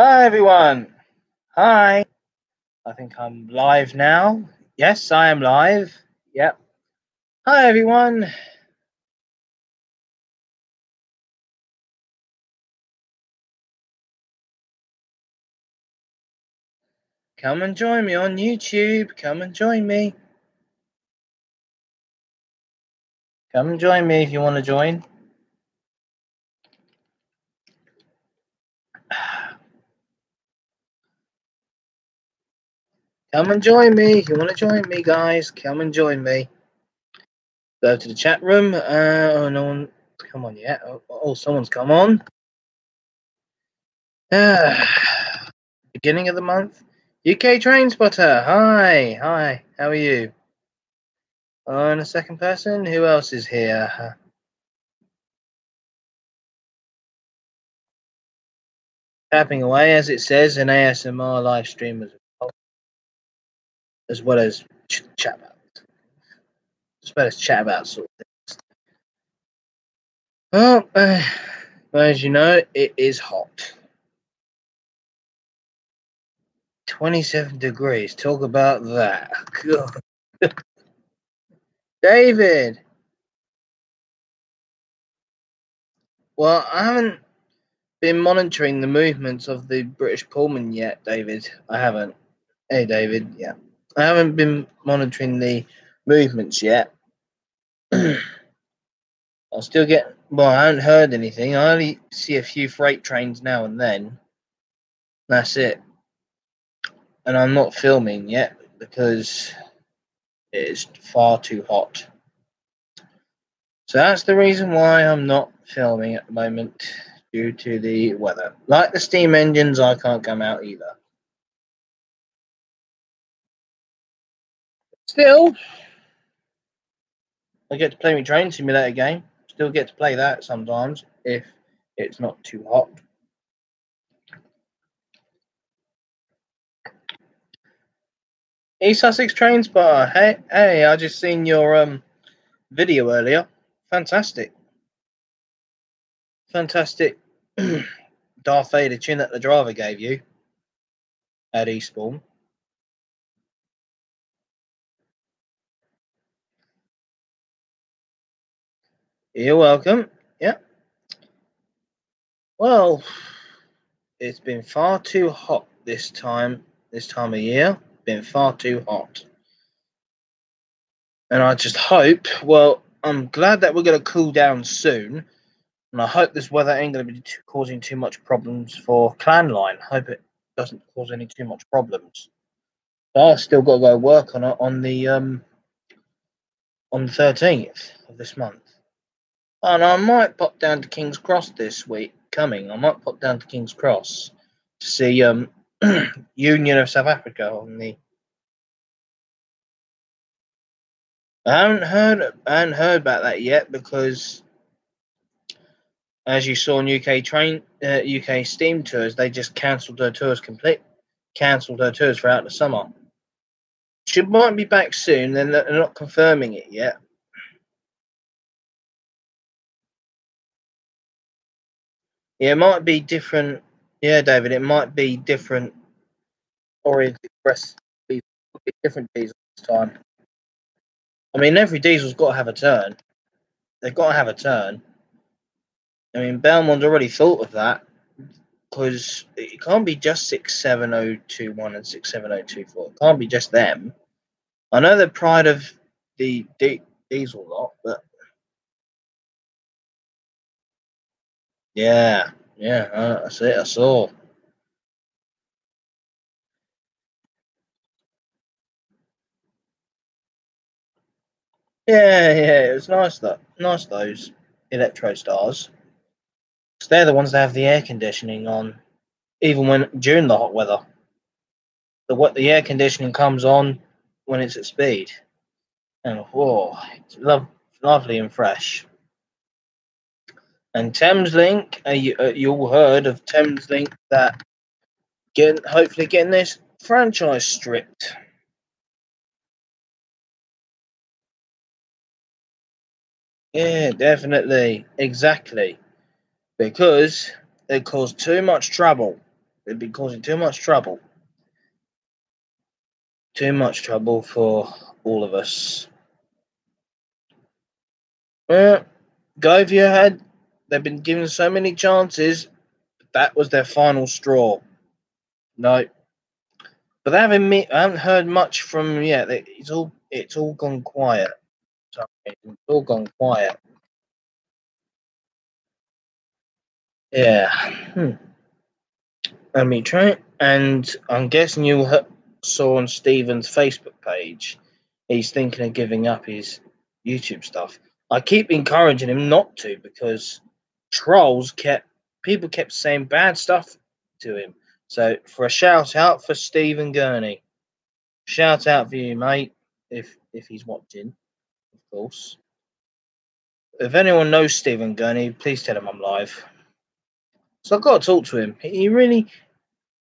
Hi everyone. Hi. I think I'm live now. Yes, I am live. Yep. Hi everyone. Come and join me on YouTube. Come and join me. Come and join me if you want to join. Come and join me if you want to join me, guys. Come and join me. Go to the chat room. Oh, no one come on yet. Someone's come on. Beginning of the month. UK Train Spotter. Hi. How are you? And a second person. Who else is here? Tapping away, as it says, an ASMR live stream as well as chat about, sort of things. Well, as you know, it is hot. 27 degrees. Talk about that. God. David. Well, I haven't been monitoring the movements of the British Pullman yet, David. I haven't. Hey, David. Yeah. I haven't been monitoring the movements yet. I still get. Well, I haven't heard anything. I only see a few freight trains now and then. That's it. And I'm not filming yet because it's far too hot. So that's the reason why I'm not filming at the moment, due to the weather. Like the steam engines, I can't come out either. Still, I get to play my train simulator game. Still get to play that sometimes if it's not too hot. East Sussex Train Spotter. Hey! I just seen your video earlier. Fantastic. Darth Vader chin that the driver gave you at Eastbourne. You're welcome. Yeah. Well, it's been far too hot this time of year. Been far too hot. And I just hope, well, I'm glad that we're going to cool down soon. And I hope this weather ain't going to be causing too much problems for Clanline. Hope it doesn't cause any too much problems. But I still got to go work on it on the 13th of this month. And I might pop down to King's Cross this week coming. I might pop down to King's Cross to see Union of South Africa on the. I haven't heard about that yet because, as you saw in UK Steam tours, they just cancelled their tours cancelled their tours throughout the summer. She might be back soon. They're not confirming it yet. Yeah, it might be different. Yeah, David, it might be different Orient Express, different diesel this time. I mean, every diesel's got to have a turn. They've got to have a turn. I mean, Belmont's already thought of that because it can't be just 67021 and 67024. It can't be just them. I know they're pride of the diesel lot, but yeah, that's it. I saw. Yeah, it was nice those Electro Stars. 'Cause they're the ones that have the air conditioning on, even when during the hot weather. The air conditioning comes on when it's at speed, and whoa, it's lovely and fresh. And Thameslink, you all heard of Thameslink that hopefully getting this franchise stripped. Yeah, definitely, exactly, because they cause too much trouble. They've been causing too much trouble. Too much trouble for all of us. Govia had. They've been given so many chances. That was their final straw. No, but I haven't heard much from them yet. It's all gone quiet. Sorry, it's all gone quiet. Yeah. Let me try. And I'm guessing you saw on Stephen's Facebook page, he's thinking of giving up his YouTube stuff. I keep encouraging him not to because people kept saying bad stuff to him. So for a shout out for Stephen Gurney, shout out for you, mate, if he's watching, of course. If anyone knows Stephen Gurney, please tell him I'm live. So I've got to talk to him.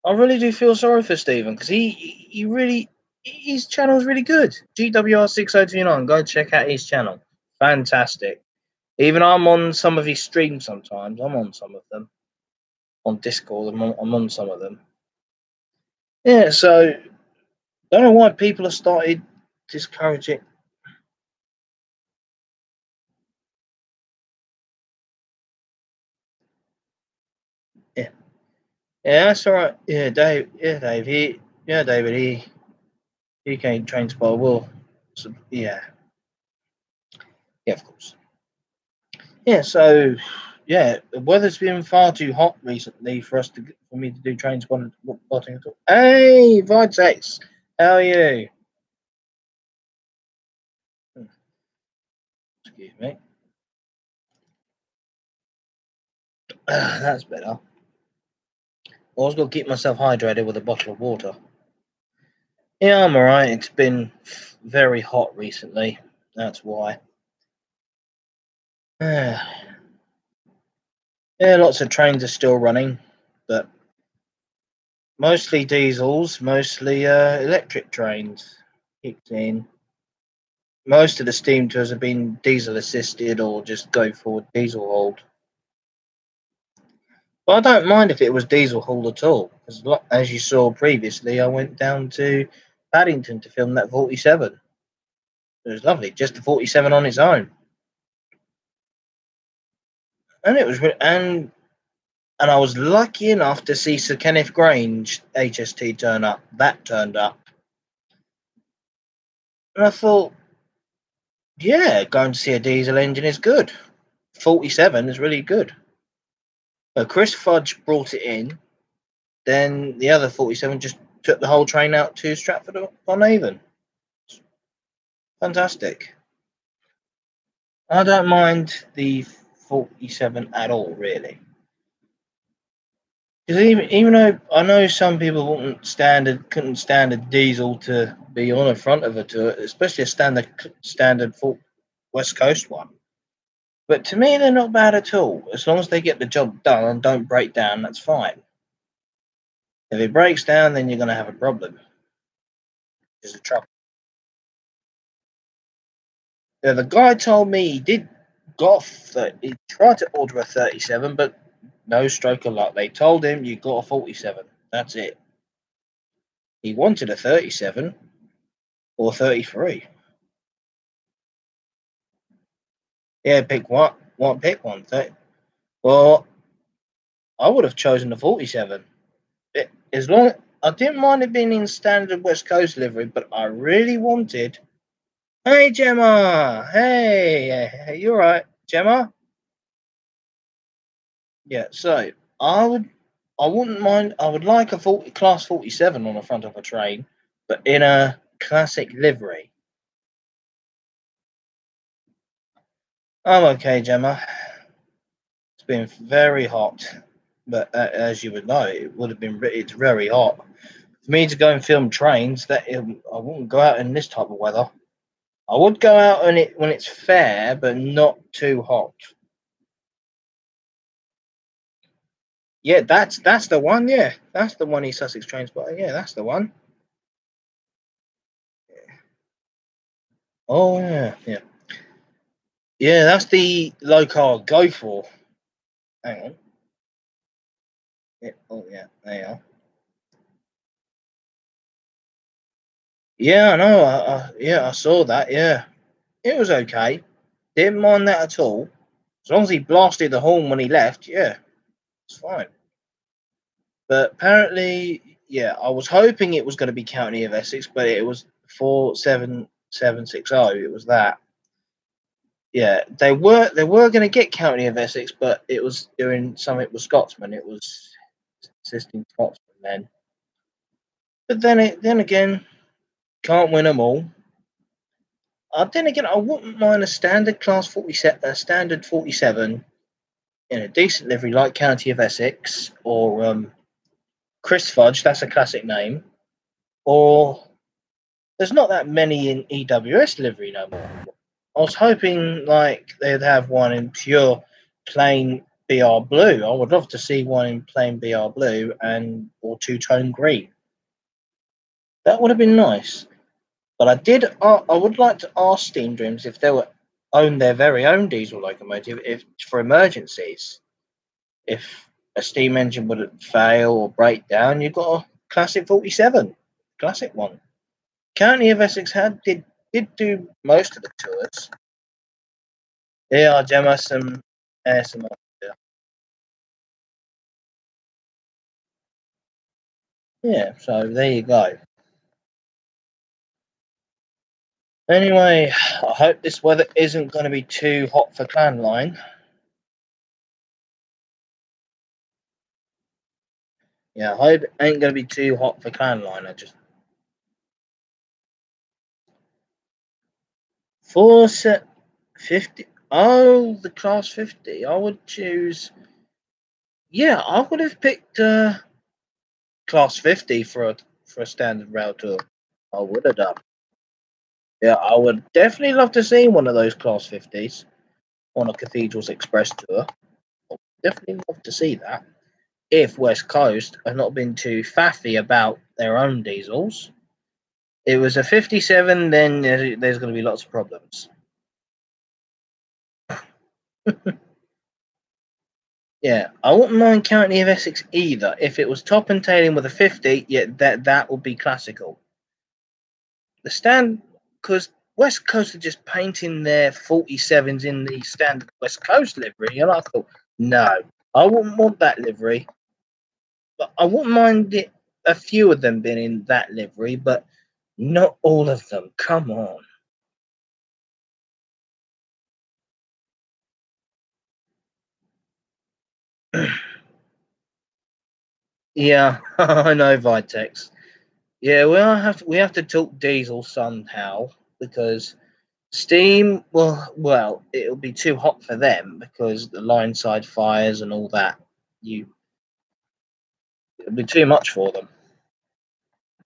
I really do feel sorry for Stephen because his channel is really good. GWR6029, go check out his channel. Fantastic. Even I'm on some of his streams sometimes. I'm on some of them. On Discord, I'm on some of them. Yeah, so don't know why people have started discouraging. Yeah. Yeah, that's all right. Yeah, Dave. Yeah, Dave. David. He came trained by Will. So, yeah. Yeah, of course. Yeah, so yeah, the weather's been far too hot recently for me to do train spotting at all. Hey, Vitex, how are you? Excuse me. That's better. I was going to keep myself hydrated with a bottle of water. Yeah, I'm alright. It's been very hot recently. That's why. Yeah, lots of trains are still running, but mostly diesels, mostly electric trains. Kicked in. Most of the steam tours have been diesel assisted or just go forward diesel hauled. But I don't mind if it was diesel hauled at all, because as you saw previously, I went down to Paddington to film that 47. It was lovely, just the 47 on its own, and it was and I was lucky enough to see Sir Kenneth Grange HST turn up. That turned up, and I thought, yeah, going to see a diesel engine is good. 47 is really good. Chris Fudge brought it in. Then the other 47 just took the whole train out to Stratford on Avon. Fantastic. I don't mind the 47 at all, really. Because even though I know some people couldn't stand a diesel to be on the front of a tour, especially a standard West Coast one. But to me, they're not bad at all. As long as they get the job done and don't break down, that's fine. If it breaks down, then you're going to have a problem. There's a trouble. Yeah, the guy told me he tried to order a 37, but no stroke of luck. They told him you got a 47. That's it. He wanted a 37 or 33. Yeah, pick what? Pick one. Well, I would have chosen the 47. As long I didn't mind it being in standard West Coast livery, but I really wanted. Hey, Gemma. Hey, you all right, Gemma? Yeah. So I wouldn't mind. I would like a class 47 on the front of a train, but in a classic livery. I'm okay, Gemma. It's been very hot, but as you would know, it would have been. It's very hot for me to go and film trains. I wouldn't go out in this type of weather. I would go out when it's fair, but not too hot. Yeah, that's the one. Yeah, that's the one. East Sussex train spot. Yeah, that's the one. Oh yeah. Yeah, that's the local I'd go for. Hang on. Yeah, oh yeah, there you are. Yeah, I know. I saw that. Yeah, it was okay. Didn't mind that at all. As long as he blasted the horn when he left, yeah, it's fine. But apparently, yeah, I was hoping it was going to be County of Essex, but it was 47760. It was that. Yeah, they were going to get County of Essex, but it was doing something with Scotsman. It was assisting Scotsman then. But then again, can't win them all. Then again, I wouldn't mind a standard class 47, a standard 47 in a decent livery like County of Essex or Chris Fudge. That's a classic name. Or there's not that many in EWS livery no more. I was hoping like they'd have one in pure plain BR blue. I would love to see one in plain BR blue and or two tone green. That would have been nice. But I would like to ask Steam Dreams if they were own their very own diesel locomotive if for emergencies. If a steam engine would fail or break down, you've got a classic 47, classic one. County of Essex did do most of the tours. Yeah, Gemma, some ASMR. Yeah, so there you go. Anyway, I hope this weather isn't going to be too hot for Clanline. Yeah, I hope it ain't going to be too hot for Clanline. I just four set 50. Oh, the class 50. I would choose. Yeah, I would have picked class 50 for a standard rail tour. I would have done. Yeah, I would definitely love to see one of those class 50s on a Cathedrals Express tour. I would definitely love to see that. If West Coast have not been too faffy about their own diesels. It was a 57, then there's going to be lots of problems. Yeah, I wouldn't mind County of Essex either. If it was top and tailing with a 50, yeah, that would be classical. The stand, because West Coast are just painting their 47s in the standard West Coast livery, and I thought, no, I wouldn't want that livery. But I wouldn't mind a few of them being in that livery, but not all of them. Come on. Yeah, I know Vitex. Yeah, we have to talk diesel somehow because steam. Well, it'll be too hot for them because the line side fires and all that. It'll be too much for them.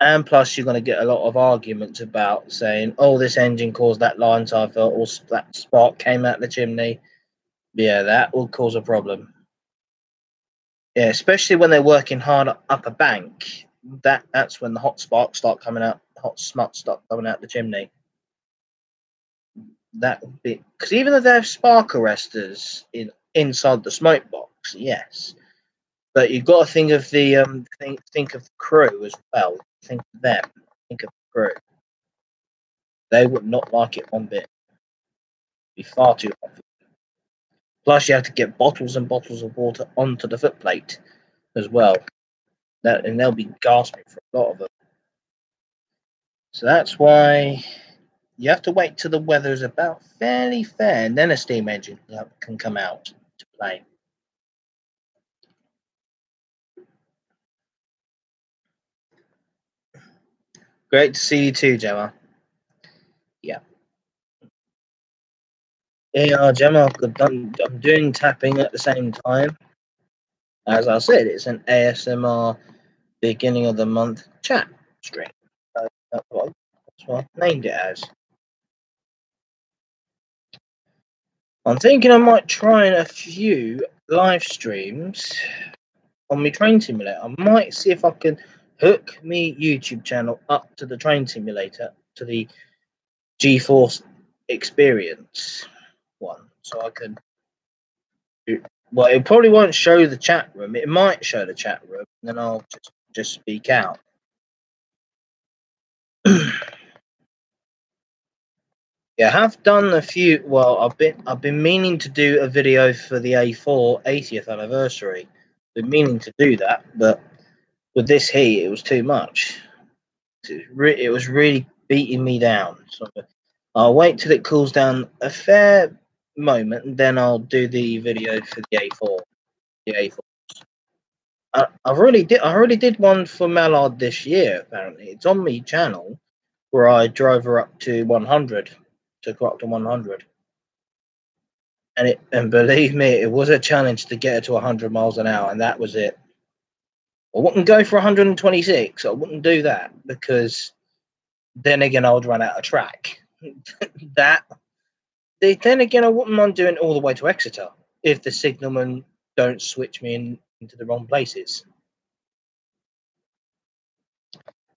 And plus, you're going to get a lot of arguments about saying, "Oh, this engine caused that line side fault, or that spark came out the chimney." Yeah, that will cause a problem. Yeah, especially when they're working hard up a bank. That's when the hot sparks start coming out, hot smut start coming out the chimney. That would be because even though they have spark arresters inside the smoke box, yes, but you've got to think of the think of the crew as well. Think of them. Think of the crew. They would not like it one bit. It'd be far too hot. Plus, you have to get bottles and bottles of water onto the footplate as well. And they'll be gasping for a lot of them. So that's why you have to wait till the weather is about fairly fair, and then a steam engine can come out to play. Great to see you too, Gemma. Yeah. Yeah, Gemma, I'm doing tapping at the same time. As I said, it's an ASMR beginning of the month chat stream. That's what I named it as. I'm thinking I might try a few live streams on my train simulator. I might see if I can hook me YouTube channel up to the train simulator, to the GeForce Experience one, so I can. Well, it probably won't show the chat room. It might show the chat room, and then I'll just speak out. Yeah, I have done a few. Well, I've been meaning to do a video for the A4 80th anniversary. Been meaning to do that, but with this heat, it was too much. It was really beating me down. So I'll wait till it cools down a fair moment, and then I'll do the video for the A4. The A4. I already did one for Mallard this year. Apparently, it's on my channel where I drove her up to 100, took her up to 100, and believe me, it was a challenge to get her to 100 miles an hour, and that was it. I wouldn't go for 126. I wouldn't do that because then again, I would run out of track. that then again, I wouldn't mind doing it all the way to Exeter if the signalmen don't switch me into the wrong places.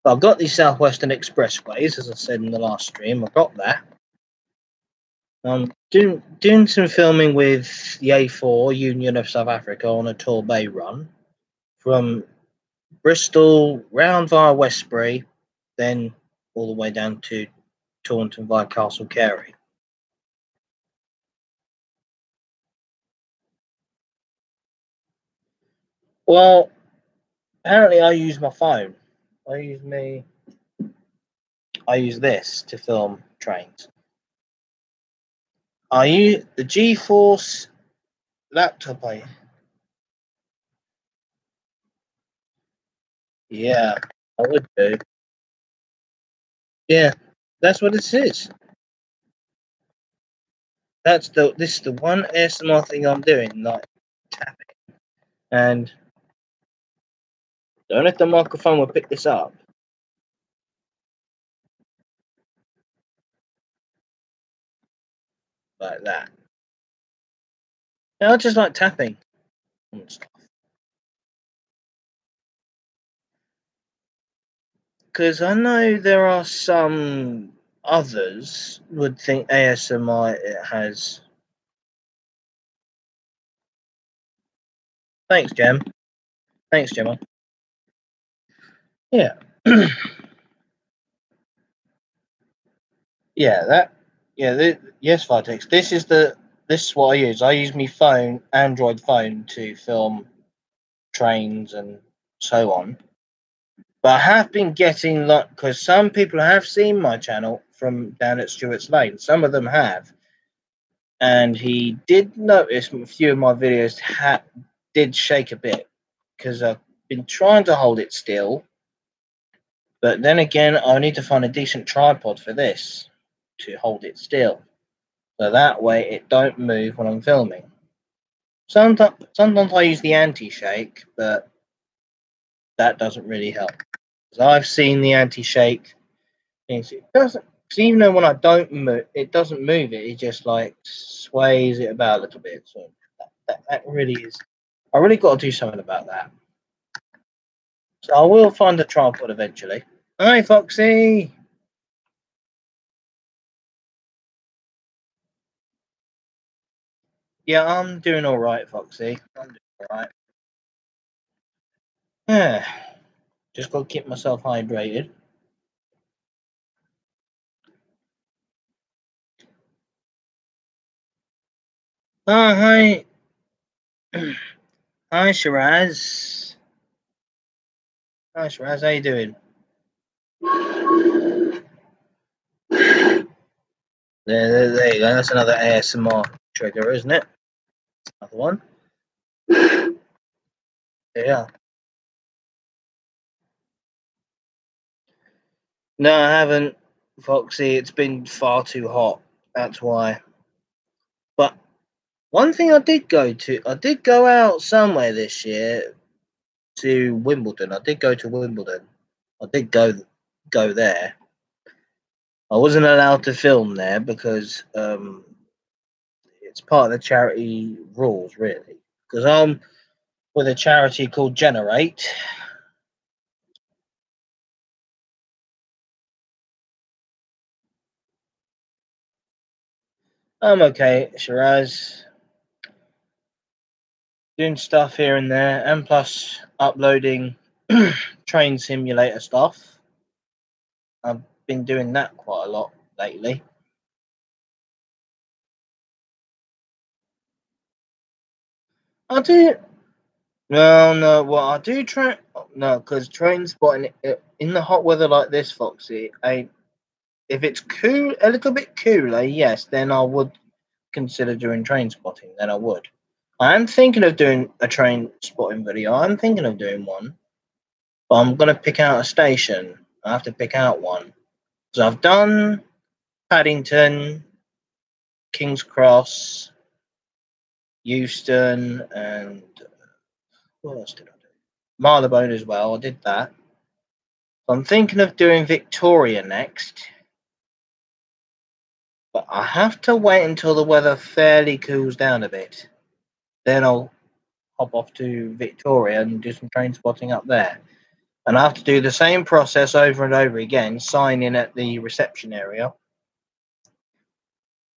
But I've got these Southwestern Expressways, as I said in the last stream. I've got that. I'm doing some filming with the A4 Union of South Africa on a Torbay run from Bristol round via Westbury, then all the way down to Taunton via Castle Carey. Well, apparently I use my phone. I use this to film trains. I use the GeForce laptop. Yeah, I would do. Yeah, that's what this is. This is the one ASMR thing I'm doing, like tapping. And don't know if the microphone will pick this up. Like that. And I just like tapping and stuff. Because I know there are some others would think ASMR it has. Thanks, Gem. Thanks, Gemma. Yeah. Yeah, that. Yeah, yes, Vitex. This is what I use. I use my phone, Android phone, to film trains and so on. But I have been getting like because some people have seen my channel from down at Stewart's Lane. Some of them have, and he did notice a few of my videos did shake a bit because I've been trying to hold it still. But then again, I need to find a decent tripod for this to hold it still, so that way it don't move when I'm filming. Sometimes I use the anti-shake, but that doesn't really help. Because I've seen the anti-shake things. It doesn't. Cause even though when I don't move, it doesn't move it. It just like sways it about a little bit. So that really is. I really got to do something about that. So I will find a tripod eventually. Hi, Foxy. Yeah, I'm doing all right, Foxy. I'm doing all right. Yeah, just got to keep myself hydrated. Oh, hi. Hi, Shiraz. Hi, Shiraz. How you doing? There you go. That's another ASMR trigger, isn't it? Another one. Yeah. No, I haven't, Foxy. It's been far too hot. That's why. But one thing I did go out somewhere this year to Wimbledon. I did go to Wimbledon. I did go there. I wasn't allowed to film there because it's part of the charity rules, really. Because I'm with a charity called Generate. I'm okay, Shiraz. Doing stuff here and there, and plus uploading train simulator stuff. I've been doing that quite a lot lately. I do. No, no. Well, I do try. No, because train spotting in the hot weather like this, Foxy. If it's cool, a little bit cooler, yes, then I would consider doing train spotting. Then I would. I am thinking of doing a train spotting video. I'm thinking of doing one, but I'm gonna pick out a station. I have to pick out one because I've done Paddington, King's Cross, Euston, and what else did I do? Marylebone as well. I did that. So I'm thinking of doing Victoria next, but I have to wait until the weather fairly cools down a bit. Then I'll hop off to Victoria and do some train spotting up there. And I have to do the same process over and over again, sign in at the reception area,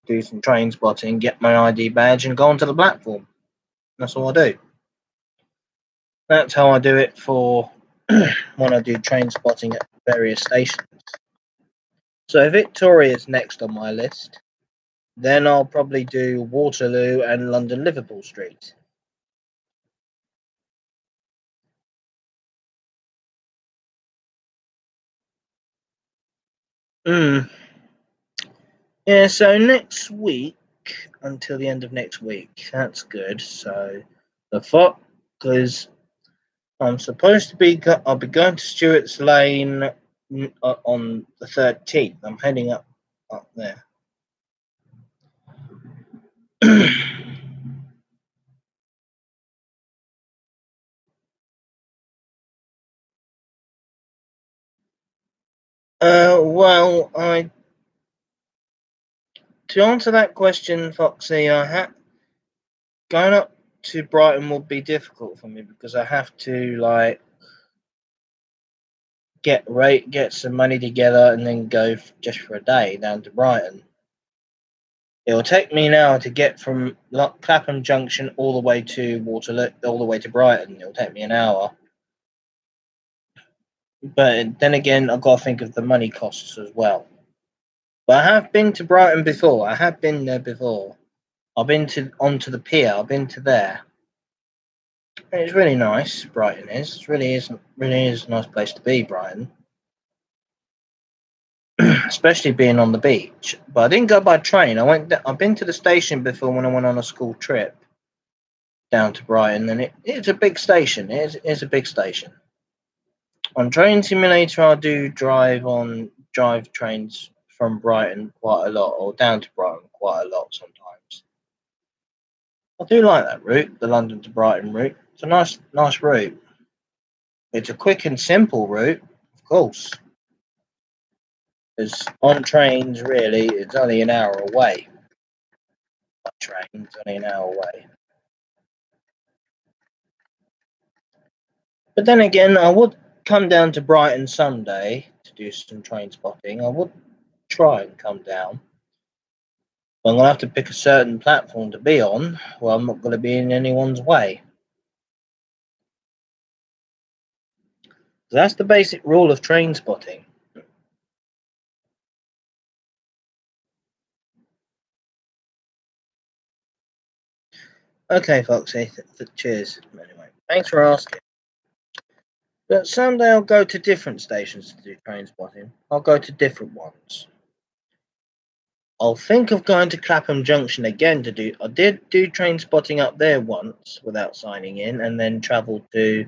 do some train spotting, get my ID badge, and go onto the platform. That's all I do. That's how I do it for when I do train spotting at various stations. So Victoria's next on my list. Then I'll probably do Waterloo and London Liverpool Street. Mm. Yeah, so next week until the end of next week. That's good. So the fuck, because I'm supposed to be. I'll be going to Stewart's Lane on the 13th. I'm heading up there. Well, I to answer that question, Foxy, going up to Brighton will be difficult for me because I have to like get some money together and then go just for a day down to Brighton. It will take me an hour to get from Clapham Junction all the way to Waterloo, all the way to Brighton. It will take me an hour. But then again, I've got to think of the money costs as well. But I have been to Brighton before. I have been there before. I've been to onto the pier. I've been to there. And it's really nice. Brighton is. It really is a nice place to be. Brighton, especially being on the beach. But I didn't go by train. I've been to the station before when I went on a school trip down to Brighton, and it's a big station. It's a big station. On Train Simulator, I do drive trains from Brighton quite a lot, or down to Brighton quite a lot sometimes. I do like that route, the London to Brighton route. It's a nice route. It's a quick and simple route, of course. Because on trains, really, it's only an hour away. On train, it's only an hour away. But then again, I would come down to Brighton someday to do some train spotting. I would try and come down. But I'm going to have to pick a certain platform to be on, well, I'm not going to be in anyone's way. That's the basic rule of train spotting. Okay, Foxy, cheers. Anyway, thanks for asking. But someday I'll go to different stations to do train spotting. I'll go to different ones. I'll think of going to Clapham Junction again to do. I did do train spotting up there once without signing in, and then travelled to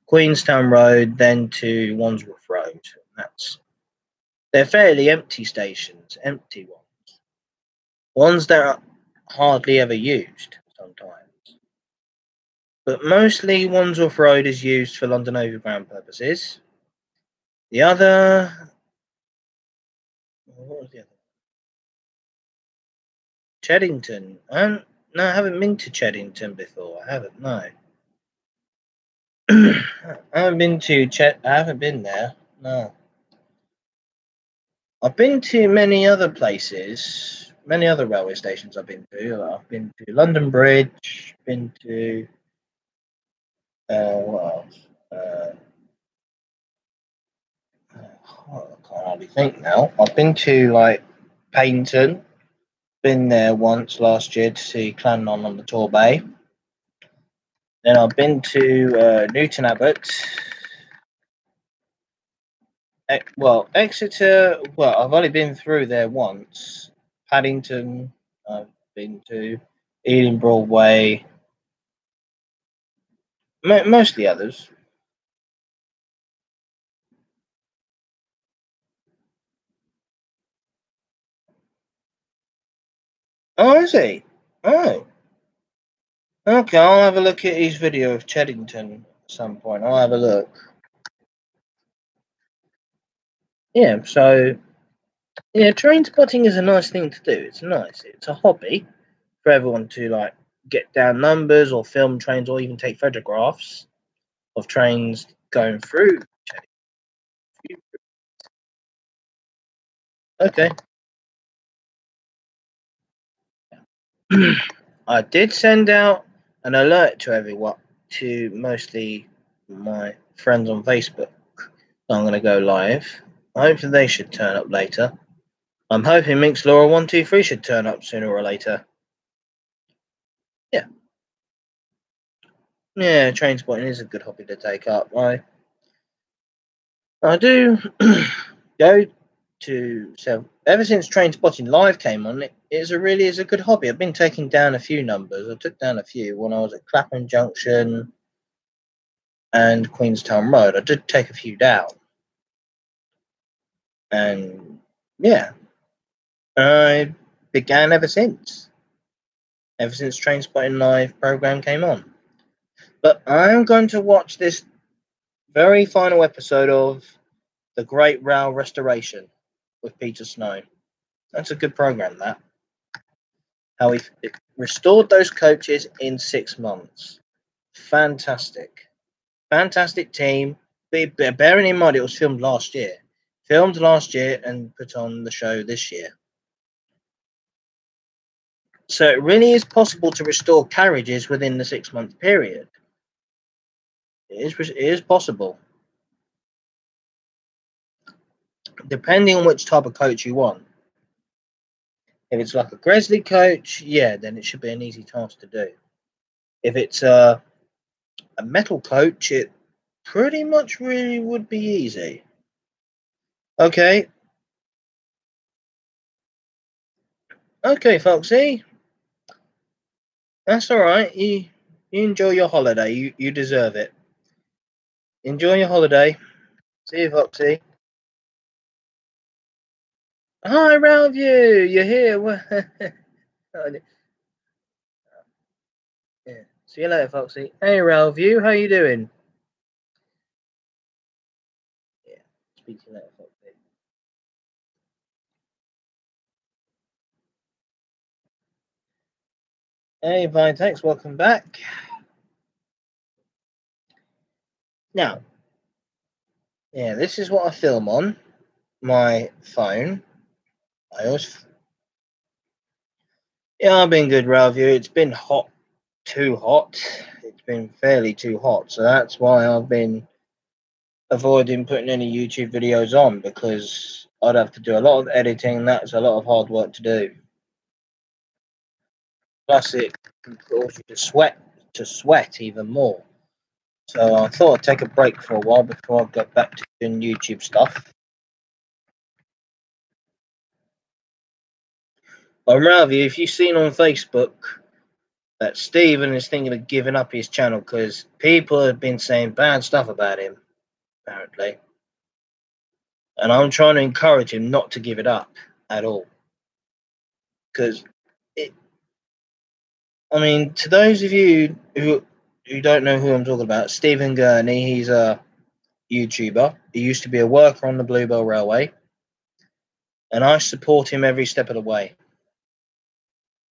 Queenstown Road, then to Wandsworth Road. They're fairly empty stations, empty ones that are hardly ever used sometimes. But mostly Wandsworth Road is used for London Overground purposes. The other, what was the other? Cheddington. No, I haven't been to Cheddington before. I haven't. No. I haven't been to I haven't been there. No. I've been to many other places, many other railway stations. I've been to. I've been to London Bridge. Been to what else? I can't hardly think now. I've been to like Paynton. Been there once last year to see Clannon on the Torbay. Then I've been to Newton Abbot. Exeter. Well, I've only been through there once. Paddington. I've been to Ealing Broadway. Mostly others. Oh, is he? Oh, okay. I'll have a look at his video of Cheddington at some point. I'll have a look. Yeah. So yeah, train spotting is a nice thing to do. It's nice. It's a hobby for everyone to like get down numbers or film trains or even take photographs of trains going through. Okay. I did send out an alert to everyone, to mostly my friends on Facebook. I'm going to go live. Hopefully they should turn up later. I'm hoping Minx Laura 123 should turn up sooner or later. Yeah. Yeah, train spotting is a good hobby to take up. I do go to ever since Train Spotting Live came on, it really is a good hobby. I've been taking down a few numbers. I took down a few when I was at Clapham Junction and Queenstown Road. I did take a few down. And yeah, I began ever since. Ever since Train Spotting Live program came on. But I'm going to watch this very final episode of The Great Rail Restoration with Peter Snow. That's a good program, that. How he restored those coaches in 6 months. Fantastic. Fantastic team. Bearing in mind it was filmed last year. Filmed last year and put on the show this year. So it really is possible to restore carriages within the 6-month period. It is possible. Depending on which type of coach you want. If it's like a Gresley coach, yeah, then it should be an easy task to do. If it's a metal coach, it pretty much really would be easy. Okay. Okay, Foxy. That's all right. You enjoy your holiday. You deserve it. Enjoy your holiday. See you, Foxy. Hi, Ralview. You're here. Yeah. See you later, Foxy. Hey, Ralview. How you doing? Yeah. Speak to you later, Foxy. Hey, Vitex. Welcome back. Now, yeah, this is what I film on my phone. Yeah, I've been good, Ralview. It's been hot, too hot. It's been fairly too hot, so that's why I've been avoiding putting any YouTube videos on, because I'd have to do a lot of editing. That's a lot of hard work to do. Plus, it can cause you to sweat even more. So I thought I'd take a break for a while before I got back to doing YouTube stuff. Ralview, if you've seen on Facebook that Stephen is thinking of giving up his channel because people have been saying bad stuff about him, apparently. And I'm trying to encourage him not to give it up at all. Because to those of you who don't know who I'm talking about, Stephen Gurney, he's a YouTuber. He used to be a worker on the Bluebell Railway. And I support him every step of the way.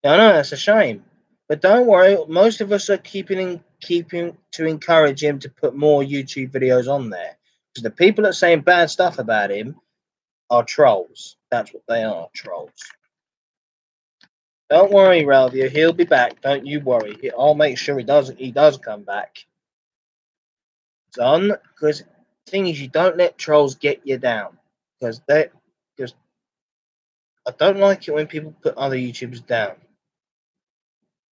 I know that's a shame. But don't worry, most of us are keeping to encourage him to put more YouTube videos on there. Because the people that are saying bad stuff about him are trolls. That's what they are, trolls. Don't worry, Ralvio, he'll be back. Don't you worry. I'll make sure he does come back. Son, because the thing is, you don't let trolls get you down. Because I don't like it when people put other YouTubers down.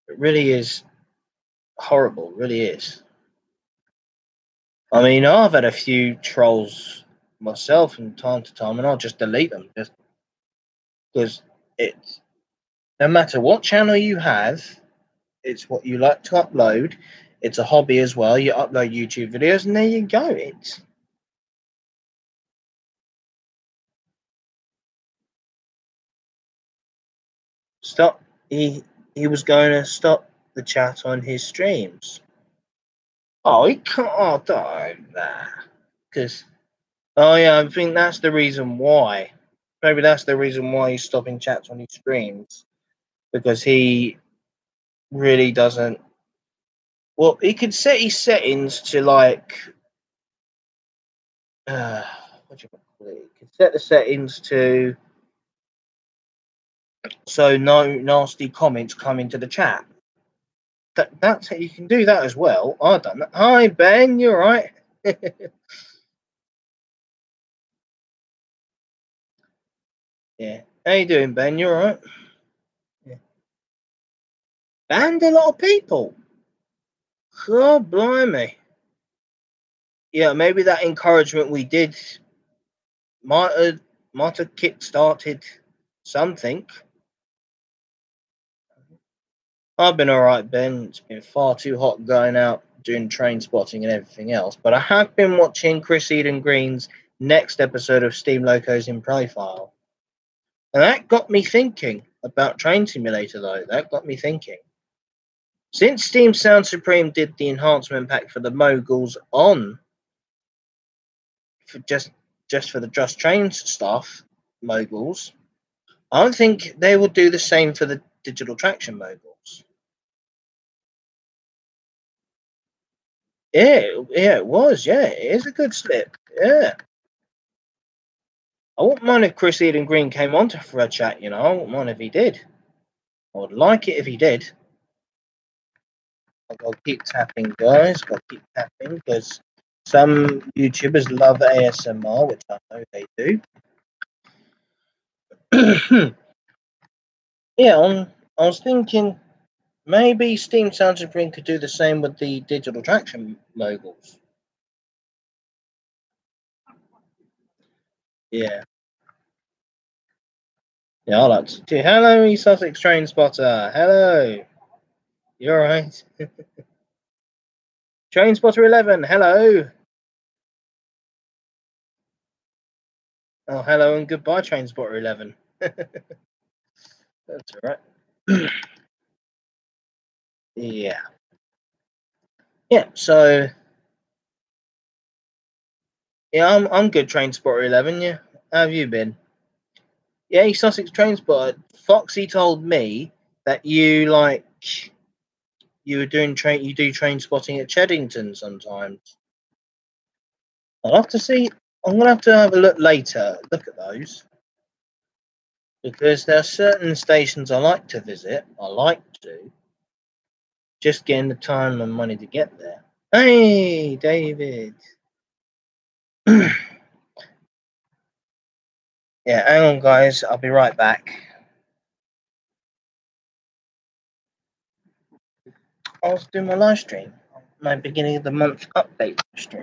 It really is horrible, really is. I mean, I've had a few trolls myself from time to time, and I'll just delete them just because it's no matter what channel you have, it's what you like to upload. It's a hobby as well. You upload YouTube videos, and there you go. It's stop. He was going to stop the chat on his streams. Oh, he can't. Oh, don't that because. Oh yeah, I think that's the reason why. Maybe that's the reason why he's stopping chats on his streams because he really doesn't. Well, he could set his settings to like. What do you call it? He could set the settings to so no nasty comments come into the chat. That's you can do that as well. I've done that. Hi Ben, you alright? Yeah. How you doing, Ben? You alright? Yeah. Banned a lot of people. God blimey. Yeah, maybe that encouragement we did might have kick-started something. I've been alright, Ben. It's been far too hot going out doing train spotting and everything else. But I have been watching Chris Eden Green's next episode of Steam Locos in Profile. And that got me thinking about Train Simulator, though. That got me thinking. Since Steam Sound Supreme did the enhancement pack for the moguls on for just for the Just Trains stuff, moguls, I think they will do the same for the digital traction moguls. Yeah, it was. Yeah, it is a good slip. Yeah. I wouldn't mind if Chris Eden Green came on for a chat, you know. I wouldn't mind if he did. I would like it if he did. I've got to keep tapping, guys. Got to keep tapping because some YouTubers love ASMR, which I know they do. Yeah, I was thinking maybe Steam Sound Supreme could do the same with the digital traction moguls. Yeah. Yeah, I like to. Hello, Sussex Train Spotter. Hello. You alright? Train Spotter 11. Hello. Oh, hello and goodbye, Train Spotter 11. That's alright. Yeah. Yeah, so yeah, I'm good, Train Spotter 11. Yeah. How have you been? Yeah, Sussex Train Spotter. Foxy told me that you you do train spotting at Cheddington sometimes. I'll have to see. I'm gonna have to have a look later. Look at those because there are certain stations I like to visit. I like to just getting the time and money to get there. Hey, David. Yeah, hang on, guys. I'll be right back. I was doing my live stream, my beginning of the month update stream.